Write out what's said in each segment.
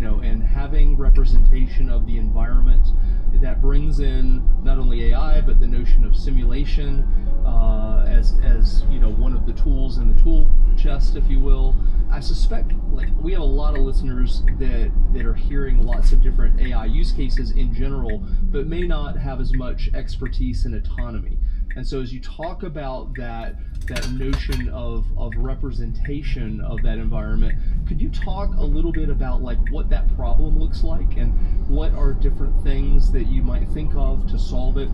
and having representation of the environment that brings in not only AI but the notion of simulation as one of the tools in the tool chest, if you will. I suspect we have a lot of listeners that are hearing lots of different AI use cases in general, but may not have as much expertise in autonomy. And so as you talk about that notion of representation of that environment, could you talk a little bit about what that problem looks like and what are different things that you might think of to solve it,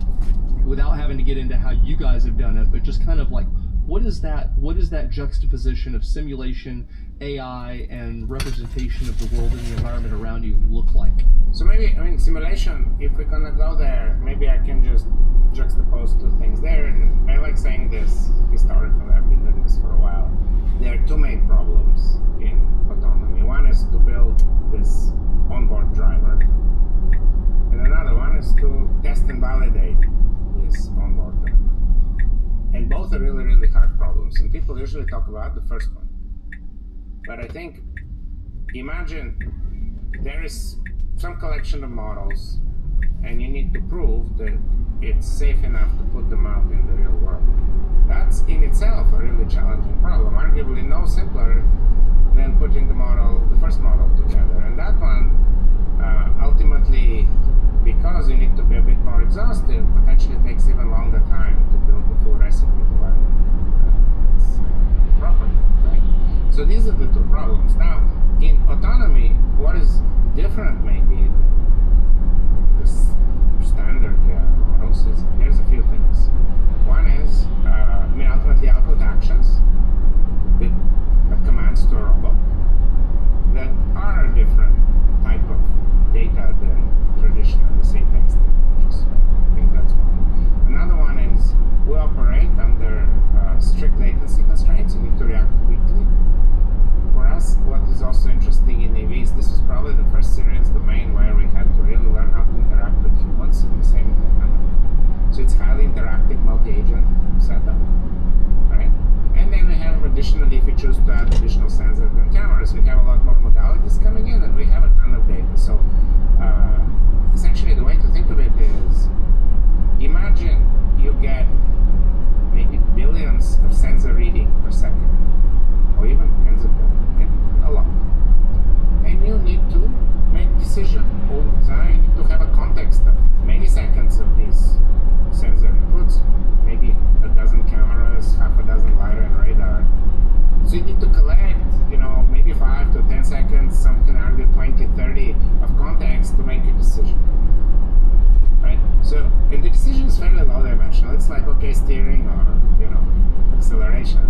without having to get into how you guys have done it, but just kind of what is that juxtaposition of simulation, AI, and representation of the world and the environment around you look like? So maybe, simulation, if we're gonna go there, maybe I can just juxtapose two things there. And I like saying this historically, I've been doing this for a while. There are two main problems in autonomy. One is to build this onboard driver, and another one is to test and validate this onboard driver. And both are really, really hard problems, and people usually talk about the first one. But I think, imagine there is some collection of models, and you need to prove that it's safe enough to put them out in the real world. That's in itself a really challenging problem, arguably no simpler than putting the first model together. And that one, ultimately, because you need to be a bit more exhaustive, potentially takes even longer time to build the full recipe to run this properly, right? So these are the two problems. Now, in autonomy, what is different maybe the standard models is there's a few things. One is, ultimately output actions with commands to a robot that are a different type of data than traditionally, say, text images. I think that's one. Another one is we operate under strict latency constraints. You need to react quickly. For us, what is also interesting in AVs, this was probably the first serious domain where we had to really learn how to interact with humans in the same environment. So it's highly interactive multi-agent setup, right? And then we have additionally, if we choose to add additional sensors and cameras, we have a lot more modalities coming in, and we have a ton of data. So essentially the way to think of it is, imagine you get maybe billions of sensor reading per second, or even tens of billions, a lot. And you need to make decision all the time. You need to have a context of many seconds of these sensor inputs, maybe a dozen cameras, half a dozen LiDAR and radar. So you need to collect, maybe 5 to 10 seconds, some can argue 20, 30 of context to make a decision, right? So, and the decision is fairly low dimensional. It's like, okay, steering or, acceleration.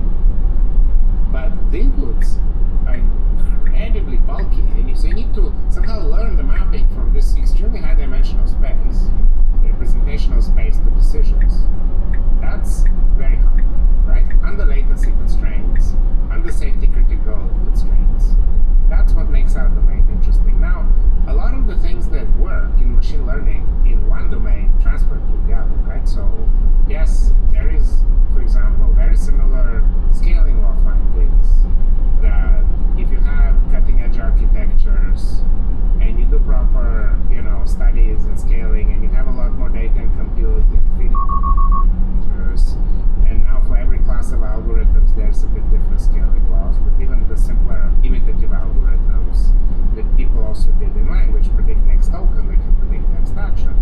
But the inputs are incredibly bulky, and so you need to somehow learn the mapping from this extremely high dimensional space, representational space, to decisions. That's very hard, right? Under latency constraints, under safety critical constraints. That's what makes our domain interesting. Now, a lot of the things that work in machine learning in one domain transfer to the other, right? So, yes, there is, for example, very similar scaling law findings that if you have cutting edge architectures and you do proper, studies and scaling, and you have a lot more data and compute features, and now for every class of algorithms there's a bit different scaling laws, but even the simpler imitative algorithms that people also did in language predict next token, they can predict next action,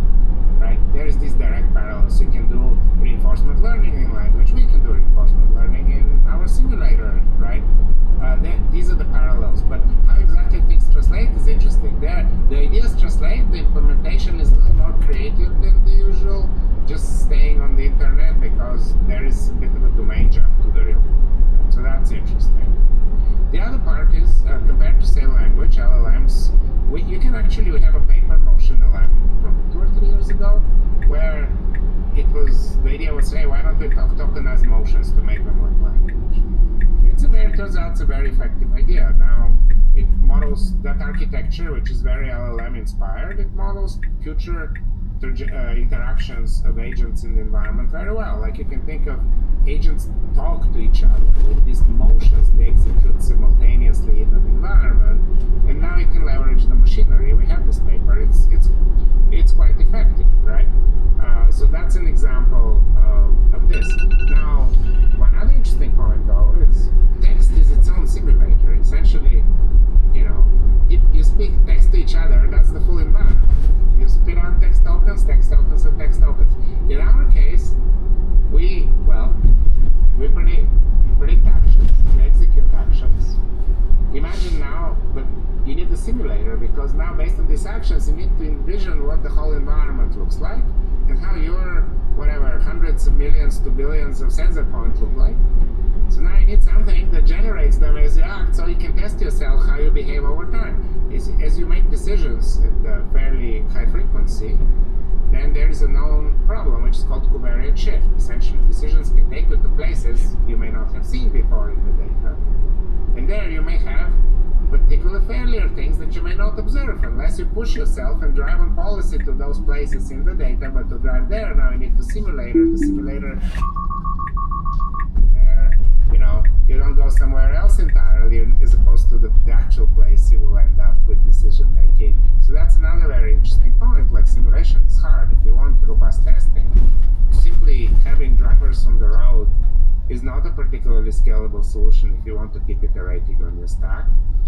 right? There's these direct parallels. You can do reinforcement learning in language, we can do reinforcement learning in our simulator, right? These are the parallels, but how exactly things translate is interesting. The ideas translate, the implementation is a little more creative than the usual, just staying on the internet, because there is a bit of a domain jump to the real world. So that's interesting. The other part is, compared to, say, language, LLMs, we have a paper, Motion LM, from 2 or 3 years ago, where the idea was, hey, why don't we tokenize motions to make them like language? It turns out it's a very effective idea. Now, it models that architecture, which is very LLM inspired. It models future interactions of agents in the environment very well. Like, you can think of agents talk to each other with these motions they execute simultaneously in an environment, and now you can leverage the machine So now, based on these actions, you need to envision what the whole environment looks like and how your, whatever, hundreds of millions to billions of sensor points look like. So now you need something that generates them as you act, so you can test yourself how you behave over time. As you make decisions at a fairly high frequency, then there is a known problem which is called covariate shift. Essentially, decisions can take you to places you may not have seen before in the data. And there you may have particular failure things that you may not observe unless you push yourself and drive on policy to those places in the data. But to drive there, now you need the simulator. The simulator where, you don't go somewhere else entirely as opposed to the actual place you will end up with decision making. So that's another very interesting point. Like, simulation is hard. If you want robust testing, simply having drivers on the road is not a particularly scalable solution if you want to keep iterating on your stack,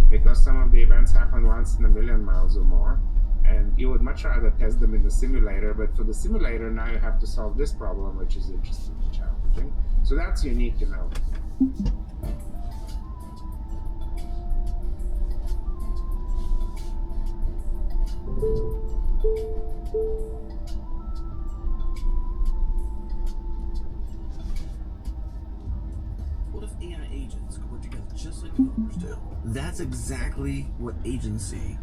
because some of the events happen once in a million miles or more, and you would much rather test them in the simulator. But for the simulator, now you have to solve this problem, which is interesting and challenging. So that's unique, What if AI agents could work together just like developers do? That's exactly what agency